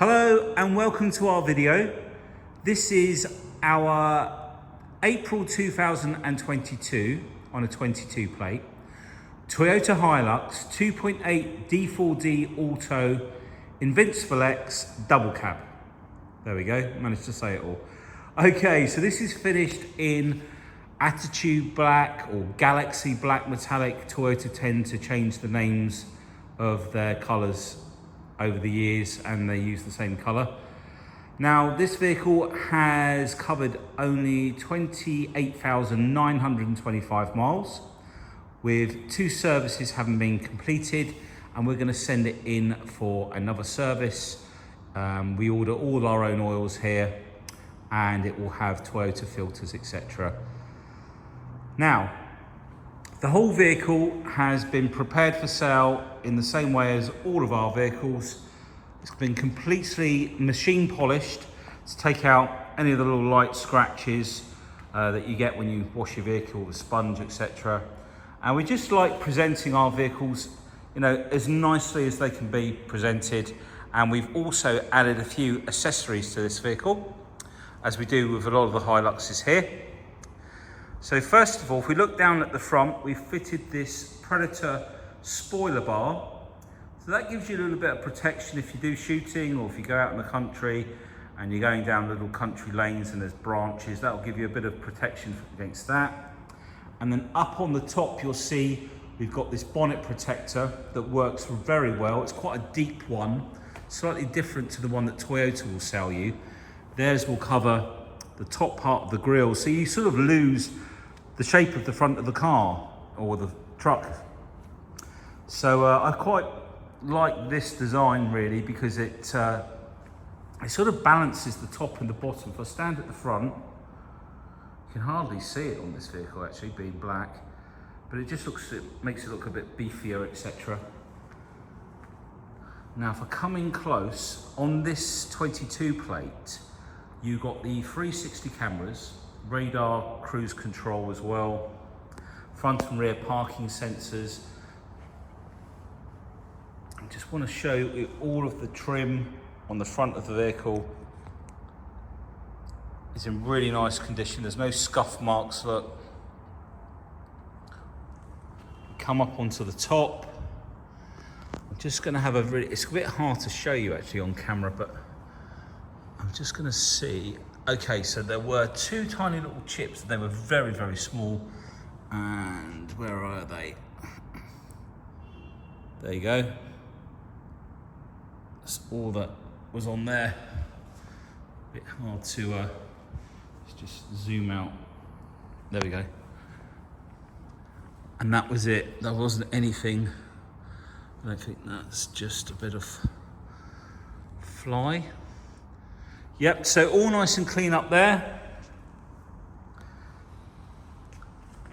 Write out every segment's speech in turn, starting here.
Hello and welcome to our video. This is our April 2022 on a 22 plate Toyota Hilux 2.8 D4-D Auto Invincible X double cab. There we go, managed to say it all. Okay, so this is finished in Attitude Black or Galaxy Black Metallic. Toyota tend to change the names of their colours over the years and they use the same colour. Now this vehicle has covered only 28,925 miles with 2 services having been completed, and we're going to send it in for another service. We order all our own oils here and it will have Toyota filters, etc. Now, the whole vehicle has been prepared for sale in the same way as all of our vehicles. It's been completely machine polished to take out any of the little light scratches that you get when you wash your vehicle with a sponge, etc. And we just like presenting our vehicles, you know, as nicely as they can be presented. And we've also added a few accessories to this vehicle, as we do with a lot of the Hiluxes here. So first of all, if we look down at the front, we've fitted this Predator spoiler bar. So that gives you a little bit of protection if you do shooting or if you go out in the country and you're going down little country lanes and there's branches. That'll give you a bit of protection against that. And then up on the top, you'll see we've got this bonnet protector that works very well. It's quite a deep one, slightly different to the one that Toyota will sell you. Theirs will cover the top part of the grille, so you sort of lose the shape of the front of the car or the truck. So I quite like this design really, because it sort of balances the top and the bottom. If I stand at the front, you can hardly see it on this vehicle actually, being black, but it just makes it look a bit beefier, etc. Now if I come in close, on this 22 plate, you've got the 360 cameras, radar, cruise control as well, front and rear parking sensors. I just want to show you all of the trim on the front of the vehicle is in really nice condition. There's no scuff marks, look. Come up onto the top. I'm just going to have it's a bit hard to show you actually on camera, but I'm just going to see. Okay, so there were 2 tiny little chips. They were very, very small. And where are they? There you go. That's all that was on there. A bit hard to just zoom out. There we go. And that was it. There wasn't anything. I don't think that's just a bit of fly. Yep, so all nice and clean up there.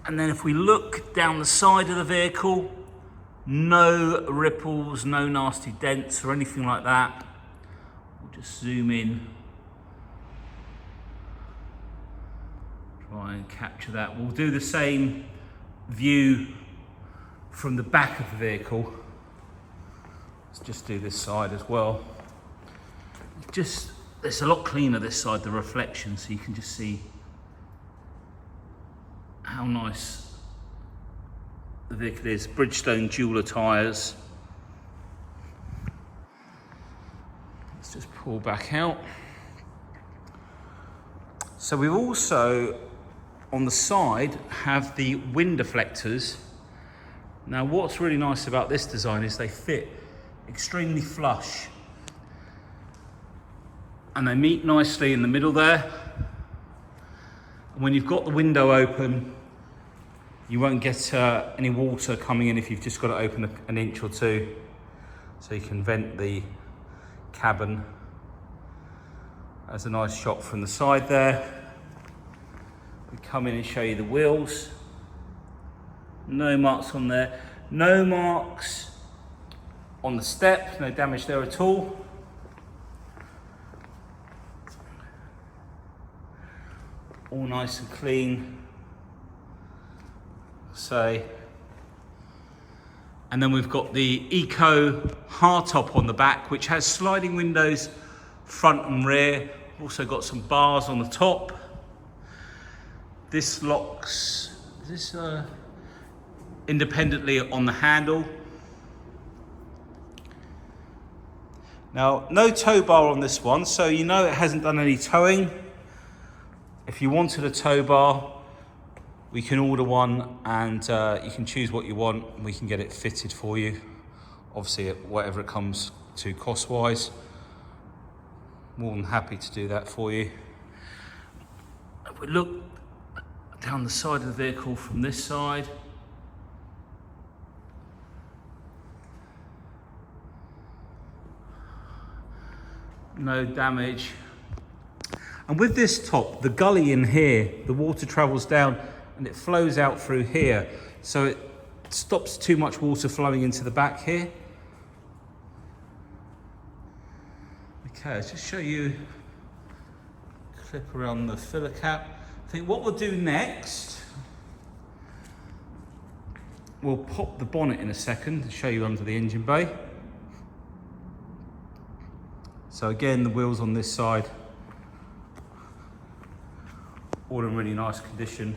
And then if we look down the side of the vehicle, no ripples, no nasty dents or anything like that. We'll just zoom in. Try and capture that. We'll do the same view from the back of the vehicle. Let's just do this side as well. It's a lot cleaner this side, the reflection, so you can just see how nice the vehicle is. Bridgestone jeweler tyres. Let's just pull back out. So we also, on the side, have the wind deflectors. Now what's really nice about this design is they fit extremely flush. And they meet nicely in the middle there. And when you've got the window open, you won't get any water coming in if you've just got it open an inch or 2. So you can vent the cabin. That's a nice shot from the side there. We come in and show you the wheels. No marks on there. No marks on the step, no damage there at all. All nice and clean. So, and then we've got the Eco hardtop on the back, which has sliding windows front and rear. Also got some bars on the top. This locks independently on the handle. Now, no tow bar on this one, so you know it hasn't done any towing. If you wanted a tow bar, we can order one, and you can choose what you want, and we can get it fitted for you. Obviously, whatever it comes to cost-wise. More than happy to do that for you. If we look down the side of the vehicle from this side, no damage. And with this top, the gully in here, the water travels down and it flows out through here, so it stops too much water flowing into the back here. Okay, let's just show you a clip around the filler cap. I think what we'll do next, we'll pop the bonnet in a second to show you under the engine bay. So again, the wheels on this side, all in really nice condition.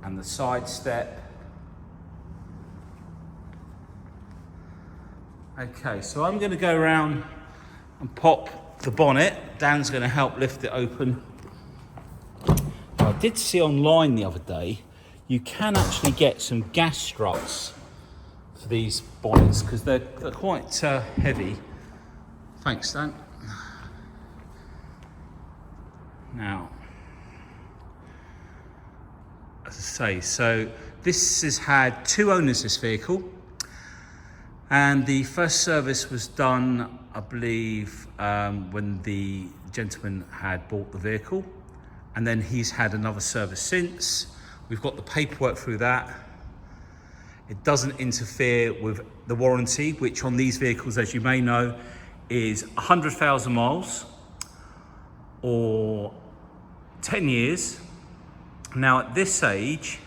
And the side step. Okay, so I'm going to go around and pop the bonnet. Dan's going to help lift it open. Now, I did see online the other day, you can actually get some gas struts for these bonnets because they're quite heavy. Thanks, Dan. Now, as I say, so this has had 2 owners, this vehicle. And the first service was done, I believe, when the gentleman had bought the vehicle. And then he's had another service since. We've got the paperwork through that. It doesn't interfere with the warranty, which on these vehicles, as you may know, is 100,000 miles or 10 years. Now at this age,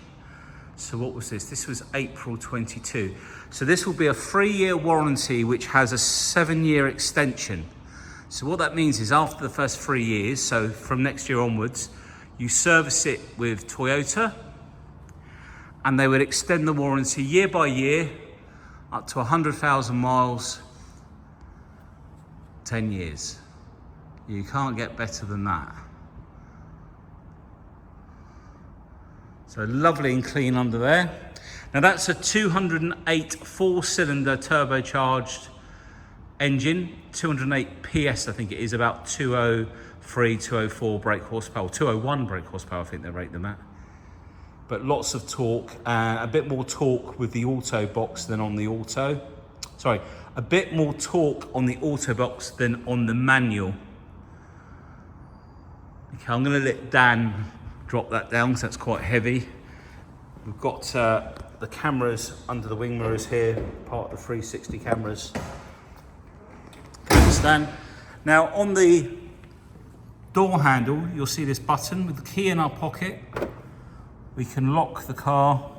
so what was this? This was April 22. So this will be a 3-year warranty, which has a 7-year extension. So what that means is after the first 3 years, so from next year onwards, you service it with Toyota, and they would extend the warranty year by year up to 100,000 miles, 10 years. You can't get better than that. So lovely and clean under there. Now that's a 208 4-cylinder turbocharged engine, 208 PS I think it is, about 203, 204 brake horsepower, 201 brake horsepower I think they rate them at. But lots of torque, a bit more torque with the auto box than on the auto. Sorry, a bit more torque on the auto box than on the manual. Okay, I'm gonna let Dan drop that down because that's quite heavy. We've got the cameras under the wing mirrors here, part of the 360 cameras. Thanks, Dan. Now on the door handle, you'll see this button with the key in our pocket. We can lock the car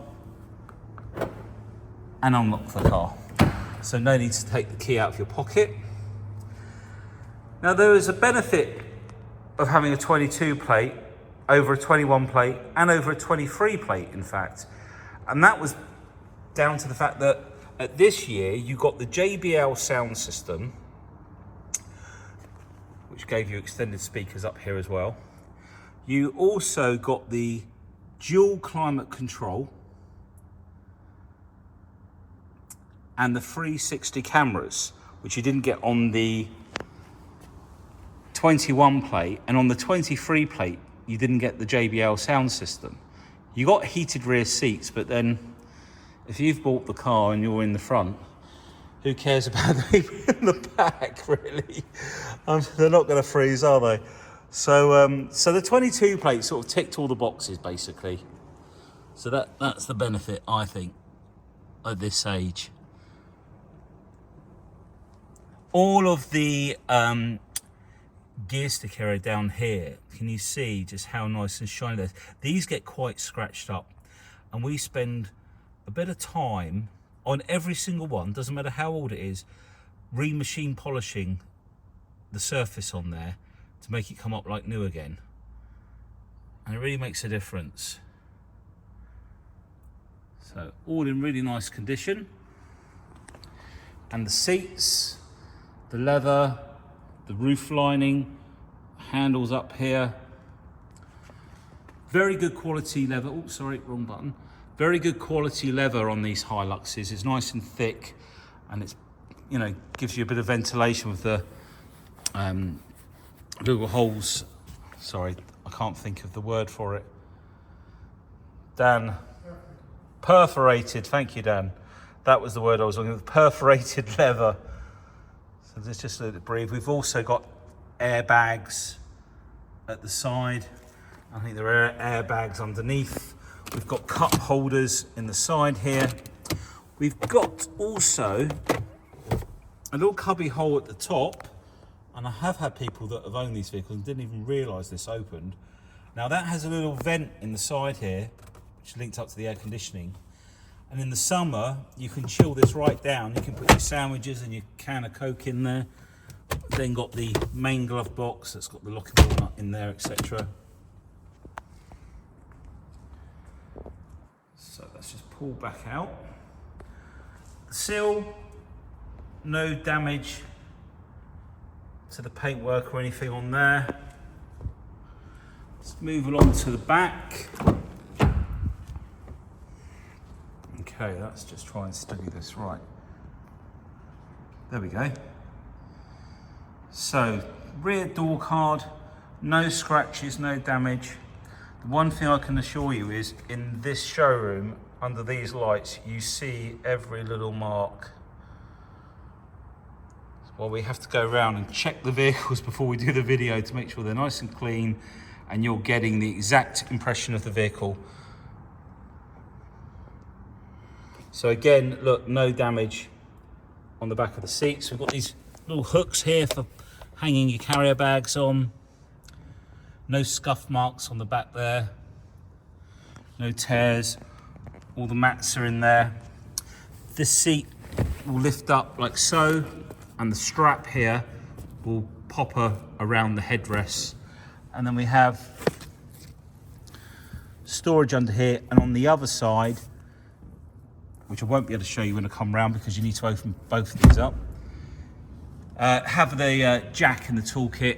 and unlock the car. So no need to take the key out of your pocket. Now there is a benefit of having a 22 plate over a 21 plate and over a 23 plate, in fact. And that was down to the fact that at this year you got the JBL sound system, which gave you extended speakers up here as well. You also got the dual climate control and the 360 cameras, which you didn't get on the 21 plate, and on the 23 plate you didn't get the JBL sound system. You got heated rear seats, but then if you've bought the car and you're in the front, who cares about the people in the back, really? They're not going to freeze, are they? So, so the 22 plate sort of ticked all the boxes, basically. So that's the benefit, I think, at this age. All of the gear stick area down here, can you see just how nice and shiny it is? These get quite scratched up, and we spend a bit of time on every single one, doesn't matter how old it is, re-machine polishing the surface on there to make it come up like new again. And it really makes a difference. So all in really nice condition. And the seats, the leather, the roof lining, handles up here. Very good quality leather. Oh, sorry, wrong button. Very good quality leather on these Hiluxes. It's nice and thick, and it's, you know, gives you a bit of ventilation with the little holes. Sorry, I can't think of the word for it. Dan. Perforated. Thank you, Dan. That was the word I was looking for. Perforated leather. So let's just let it breathe. We've also got airbags at the side. I think there are airbags underneath. We've got cup holders in the side here. We've got also a little cubby hole at the top. And I have had people that have owned these vehicles and didn't even realise this opened. Now that has a little vent in the side here, which linked up to the air conditioning. And in the summer, you can chill this right down. You can put your sandwiches and your can of Coke in there. Then got the main glove box that's got the lockable nut in there, etc. So let's just pull back out. The sill, no damage to the paintwork or anything on there. Let's move along to the back. Okay, let's just try and steady this right. There we go. So, rear door card, no scratches, no damage. The one thing I can assure you is, in this showroom, under these lights, you see every little mark. Well, we have to go around and check the vehicles before we do the video to make sure they're nice and clean and you're getting the exact impression of the vehicle. So again, look, no damage on the back of the seats. We've got these little hooks here for hanging your carrier bags on. No scuff marks on the back there. No tears. All the mats are in there. This seat will lift up like so, and the strap here will pop around the headrests. And then we have storage under here, and on the other side, which I won't be able to show you when I come round because you need to open both of these up. Have the jack in the toolkit.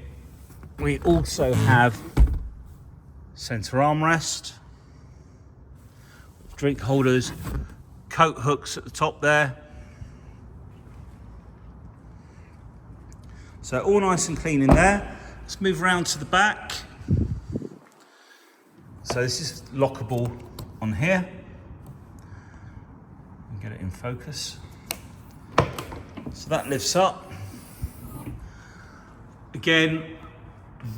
We also have centre armrest, drink holders, coat hooks at the top there. So all nice and clean in there. Let's move around to the back. So this is lockable on here. Get it in focus. So that lifts up. Again,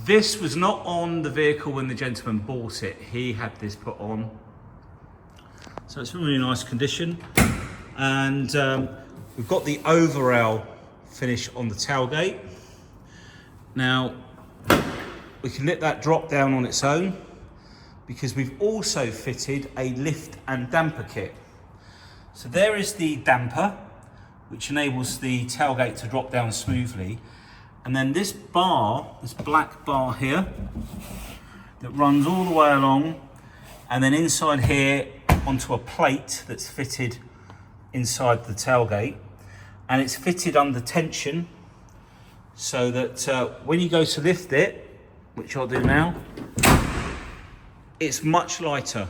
this was not on the vehicle when the gentleman bought it. He had this put on. So it's in really nice condition. And we've got the overrail finish on the tailgate. Now, we can let that drop down on its own because we've also fitted a lift and damper kit. So there is the damper, which enables the tailgate to drop down smoothly. And then this bar, this black bar here, that runs all the way along, and then inside here onto a plate that's fitted inside the tailgate. And it's fitted under tension, so that when you go to lift it, which I'll do now, it's much lighter.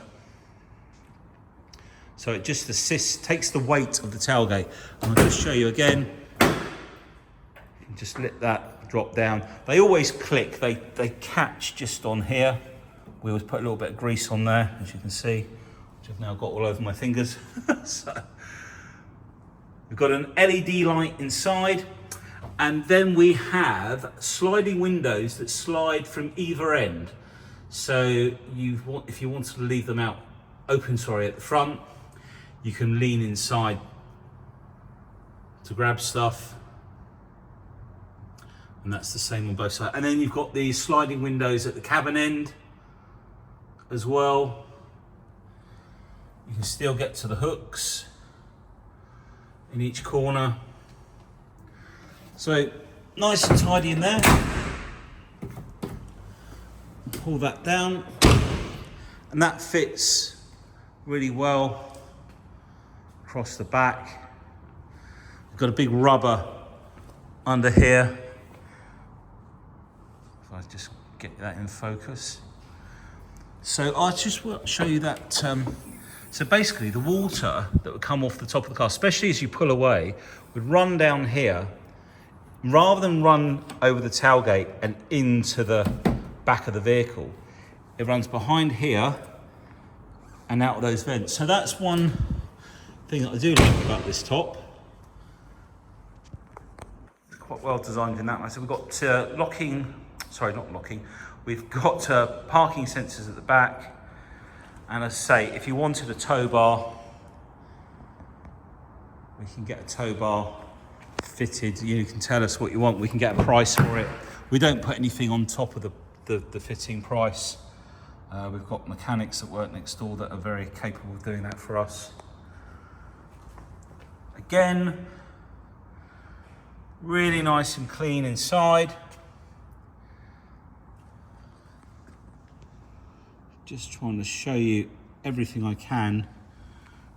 So it just assists, takes the weight of the tailgate. And I'll just show you again. You can just let that drop down. They always click, they catch just on here. We always put a little bit of grease on there, as you can see, which I've now got all over my fingers. So we've got an LED light inside, and then we have sliding windows that slide from either end. So if you wanted to leave them out open, at the front, you can lean inside to grab stuff. And that's the same on both sides. And then you've got these sliding windows at the cabin end as well. You can still get to the hooks in each corner. So nice and tidy in there. Pull that down, and that fits really well across the back. We've got a big rubber under here. If I just get that in focus. So I'll just show you that. So basically the water that would come off the top of the car, especially as you pull away, would run down here rather than run over the tailgate and into the back of the vehicle. It runs behind here and out of those vents. So that's one thing that I do like about this top. It's quite well designed in that way. So we've got we've got parking sensors at the back. And as I say, if you wanted a tow bar, we can get a tow bar fitted. You can tell us what you want. We can get a price for it. We don't put anything on top of the fitting price. We've got mechanics that work next door that are very capable of doing that for us. Again, really nice and clean inside. Just trying to show you everything I can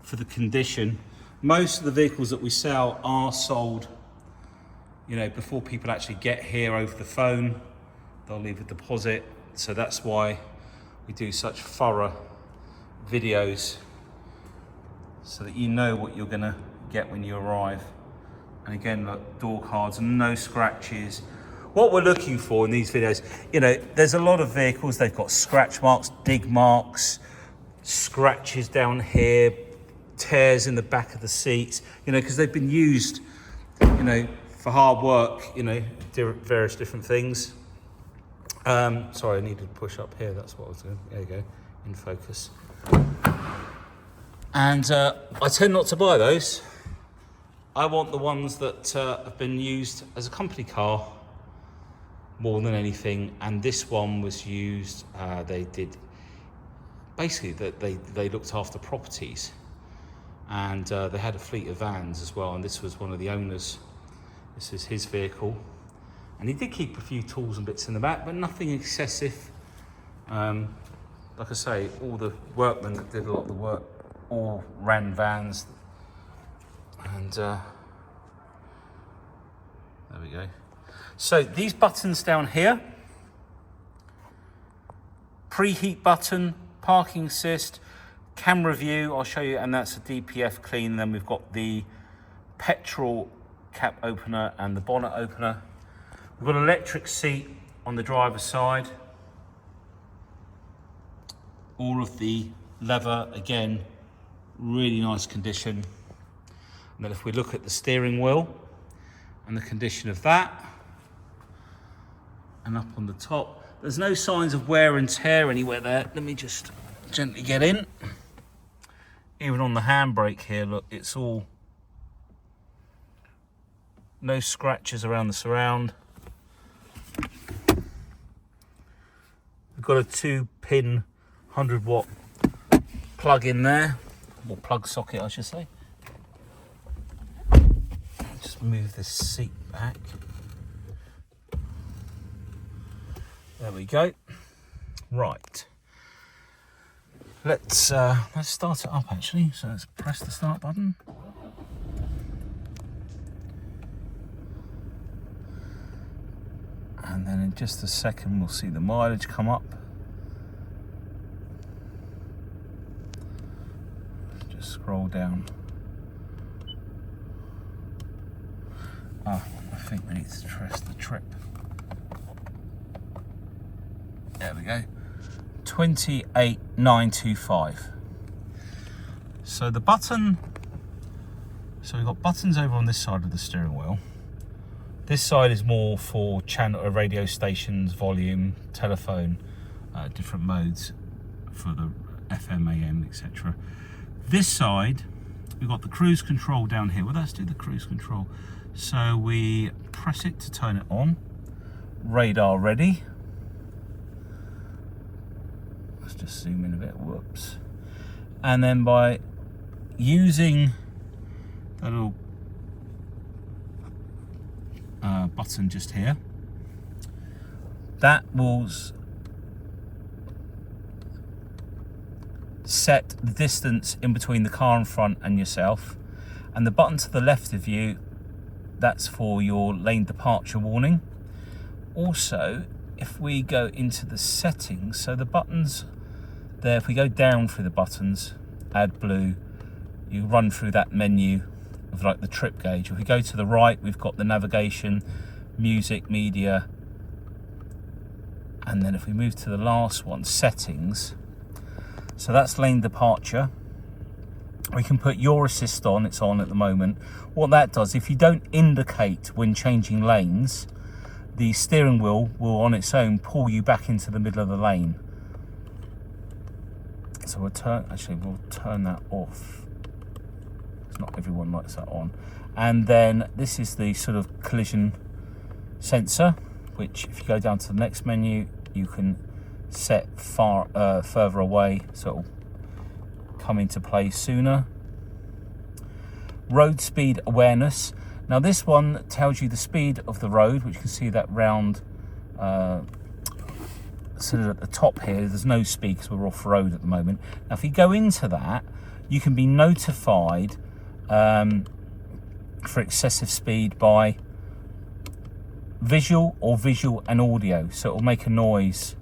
for the condition. Most of the vehicles that we sell are sold, you know, before people actually get here over the phone. They'll leave a deposit. So that's why we do such thorough videos, so that you know what you're gonna get when you arrive. And again, look, door cards and no scratches. What we're looking for in these videos, you know, there's a lot of vehicles, they've got scratch marks, dig marks, scratches down here, tears in the back of the seats, you know, because they've been used, you know, for hard work, you know, various different things. Sorry, I needed to push up here, that's what I was doing. There you go, in focus. And I tend not to buy those. I want the ones that have been used as a company car more than anything, and this one was used, they did, basically they looked after properties, and they had a fleet of vans as well, and this was one of the owners. This is his vehicle, and he did keep a few tools and bits in the back, but nothing excessive. Like I say, all the workmen that did a lot of the work all ran vans, and there we go. So these buttons down here, preheat button, parking assist, camera view, I'll show you, and that's a DPF clean. Then we've got the petrol cap opener and the bonnet opener. We've got an electric seat on the driver's side. All of the leather, again, really nice condition. And then if we look at the steering wheel and the condition of that, and up on the top, there's no signs of wear and tear anywhere there. Let me just gently get in. Even on the handbrake here, look, it's all, no scratches around the surround. We've got a 2-pin 100-watt plug in there, or plug socket I should say. Just move this seat back. There we go. Right. Let's start it up actually. So let's press the start button. And then in just a second we'll see the mileage come up. Just scroll down. I think we need to press the trip. There we go, 28,925. So the button, so we've got buttons over on this side of the steering wheel. This side is more for channel, radio stations, volume, telephone, different modes for the FM, AM, etc. This side, we've got the cruise control down here. Well, let's do the cruise control. So we press it to turn it on. Radar ready. Let's just zoom in a bit, whoops. And then by using the little button just here. That will set the distance in between the car in front and yourself. And the button to the left of you, that's for your lane departure warning. Also, if we go into the settings, so the buttons there, if we go down through the buttons, add blue, you run through that menu of like the trip gauge. If we go to the right, we've got the navigation, music, media, and then if we move to the last one, settings, so that's lane departure. We can put your assist on, it's on at the moment. What that does, if you don't indicate when changing lanes, the steering wheel will on its own pull you back into the middle of the lane. So we'll turn that off. It's not everyone likes that on. And then this is the sort of collision sensor, which if you go down to the next menu, you can set further away, so it'll come into play sooner. Road speed awareness. Now this one tells you the speed of the road, which you can see that round sort of at the top here. There's no speed because we're off road at the moment. Now if you go into that, you can be notified for excessive speed by visual and audio. So it will make a noise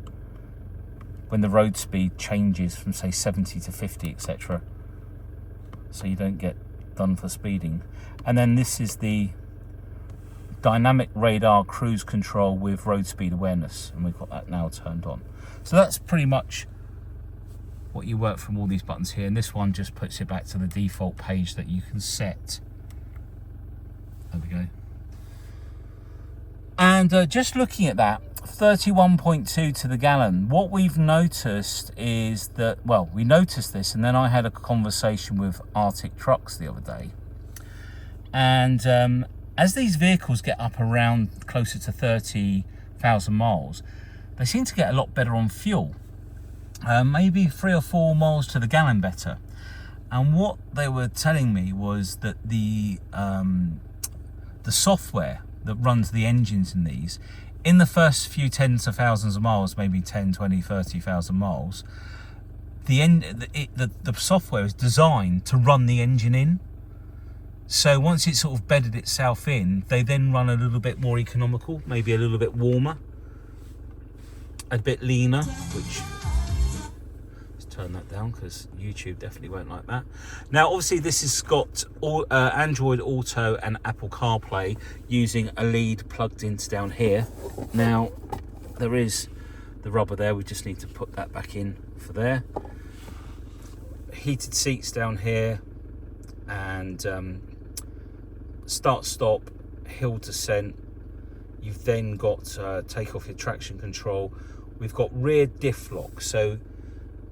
when the road speed changes from say 70 to 50, etc. So you don't get done for speeding. And then this is the dynamic radar cruise control with road speed awareness, and we've got that now turned on. So that's pretty much what you work from all these buttons here, and this one just puts it back to the default page that you can set. There we go. And just looking at that, 31.2 to the gallon. What we've noticed is that, well, we noticed this, and then I had a conversation with Arctic Trucks the other day. And as these vehicles get up around closer to 30,000 miles, they seem to get a lot better on fuel. Maybe 3 or 4 miles to the gallon better. And what they were telling me was that the software that runs the engines in these, in the first few tens of thousands of miles, maybe 10, 20, 30,000 miles, the software is designed to run the engine in. So once it's sort of bedded itself in, they then run a little bit more economical, maybe a little bit warmer, a bit leaner, which, let's turn that down because YouTube definitely won't like that. Now obviously this has got Android Auto and Apple CarPlay using a lead plugged into down here. Now there is the rubber there, we just need to put that back in for there. Heated seats down here, and start stop, hill descent. You've then got take off your traction control. We've got rear diff lock, so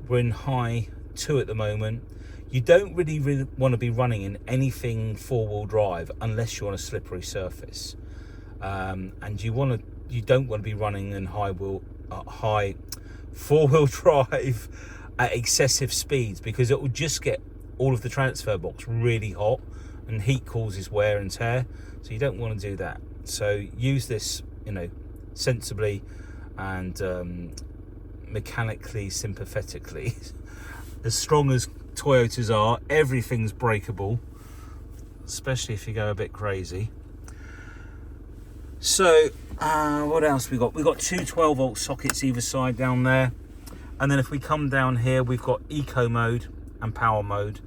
we're in high 2 at the moment. You don't really want to be running in anything 4-wheel drive unless you're on a slippery surface, and you don't want to be running in high 4-wheel drive at excessive speeds, because it will just get all of the transfer box really hot, and heat causes wear and tear, so you don't want to do that. So use this, sensibly and mechanically sympathetically. As strong as Toyotas are, everything's breakable, especially if you go a bit crazy. So what else we got? We've got 2 12-volt sockets either side down there, and then if we come down here, we've got eco mode and power mode.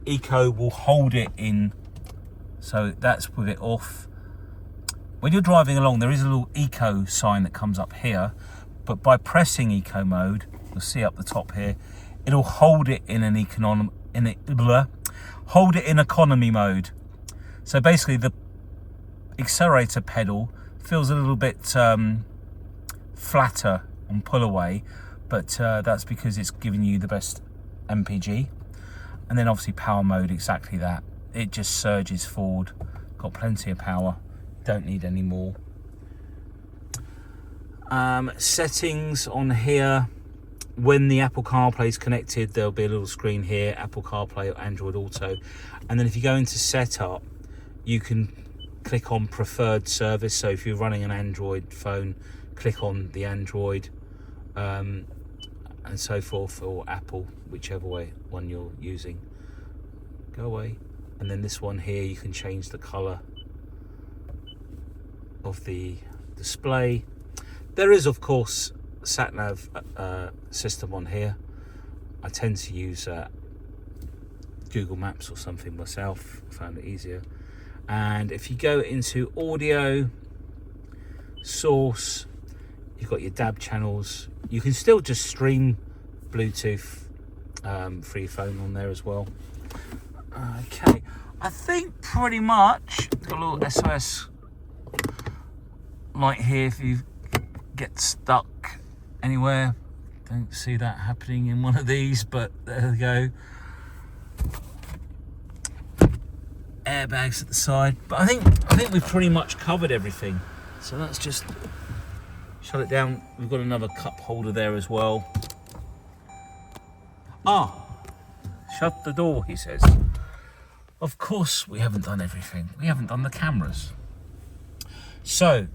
Eco will hold it in, so that's with it off. When you're driving along, there is a little eco sign that comes up here, but by pressing eco mode, you'll see up the top here, it'll hold it in hold it in economy mode. So basically the accelerator pedal feels a little bit flatter on pull away, but that's because it's giving you the best MPG. And then obviously power mode, exactly that. It just surges forward. Got plenty of power. Don't need any more. Settings on here. When the Apple CarPlay is connected, there'll be a little screen here, Apple CarPlay or Android Auto. And then if you go into setup, you can click on preferred service. So if you're running an Android phone, click on the Android and so forth, or Apple, whichever one you're using. Go away. And then this one here, you can change the color of the display. There is, of course, a sat nav system on here. I tend to use Google Maps or something myself. I found it easier. And if you go into audio source, you've got your DAB channels. You can still just stream Bluetooth for your phone on there as well. Okay, I think pretty much got a little SOS light here if you get stuck anywhere. Don't see that happening in one of these, but there we go. Airbags at the side, but I think we've pretty much covered everything. So let's just shut it down. We've got another cup holder there as well. Shut the door, he says. Of course we haven't done everything. We haven't done the cameras. So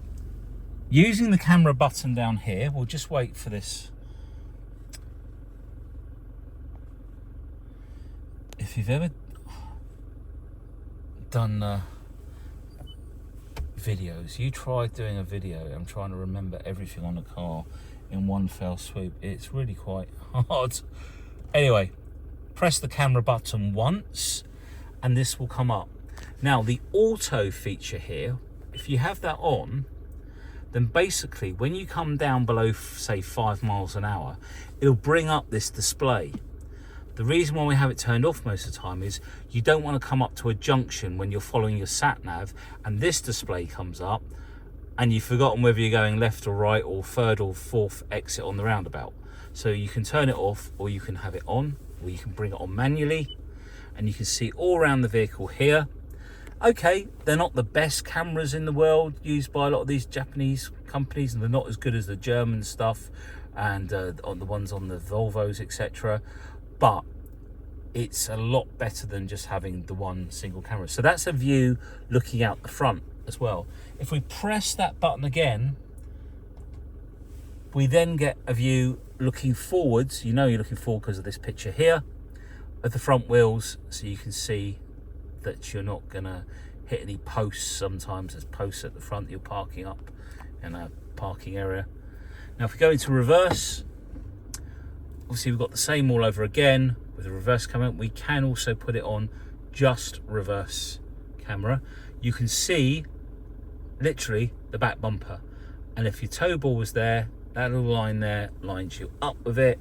using the camera button down here, we'll just wait for this. If you've ever done videos, you try doing a video. I'm trying to remember everything on the car in one fell swoop. It's really quite hard. Anyway, press the camera button once and this will come up. Now the auto feature here, if you have that on, then basically when you come down below, say 5 miles an hour, it'll bring up this display. The reason why we have it turned off most of the time is you don't want to come up to a junction when you're following your sat nav and this display comes up and you've forgotten whether you're going left or right or third or fourth exit on the roundabout. So you can turn it off, or you can have it on, or you can bring it on manually, and you can see all around the vehicle here. Okay, they're not the best cameras in the world used by a lot of these Japanese companies, and they're not as good as the German stuff and on the ones on the Volvos, etc. But it's a lot better than just having the one single camera. So that's a view looking out the front as well. If we press that button again, we then get a view looking forwards. You know you're looking forward because of this picture here of the front wheels, so you can see that you're not gonna hit any posts. Sometimes there's posts at the front that you're parking up in a parking area. Now if we go into reverse, obviously we've got the same all over again with the reverse camera. We can also put it on just reverse camera. You can see literally the back bumper, and if your tow ball was there, that little line there lines you up with it.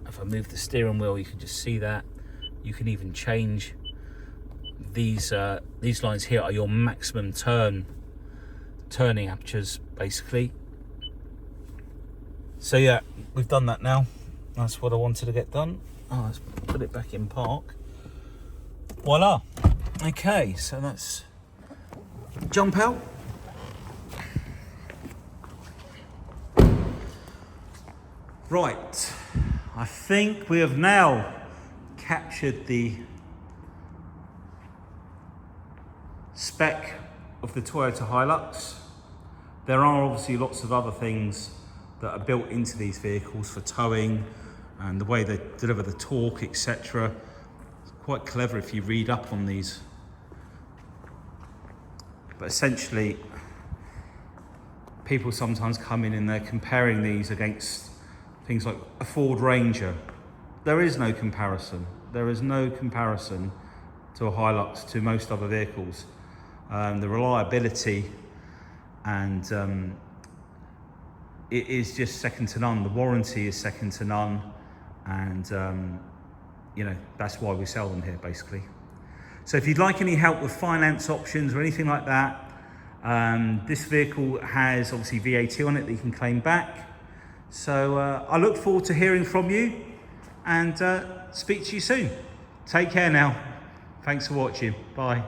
If I move the steering wheel, you can just see that. You can even change these lines here are your maximum turning apertures basically. So yeah, we've done that now. That's what I wanted to get done. Let's put it back in park. Voila. Okay, so let's jump out. Right, I think we have now captured the spec of the Toyota Hilux. There are obviously lots of other things that are built into these vehicles for towing and the way they deliver the torque, etc. It's quite clever if you read up on these. But essentially, people sometimes come in and they're comparing these against things like a Ford Ranger. There is no comparison. There is no comparison to a Hilux, to most other vehicles. The reliability and it is just second to none. The warranty is second to none, and you know, that's why we sell them here basically. So if you'd like any help with finance options or anything like that, this vehicle has obviously VAT on it that you can claim back. So I look forward to hearing from you and speak to you soon. Take care now. Thanks for watching. Bye.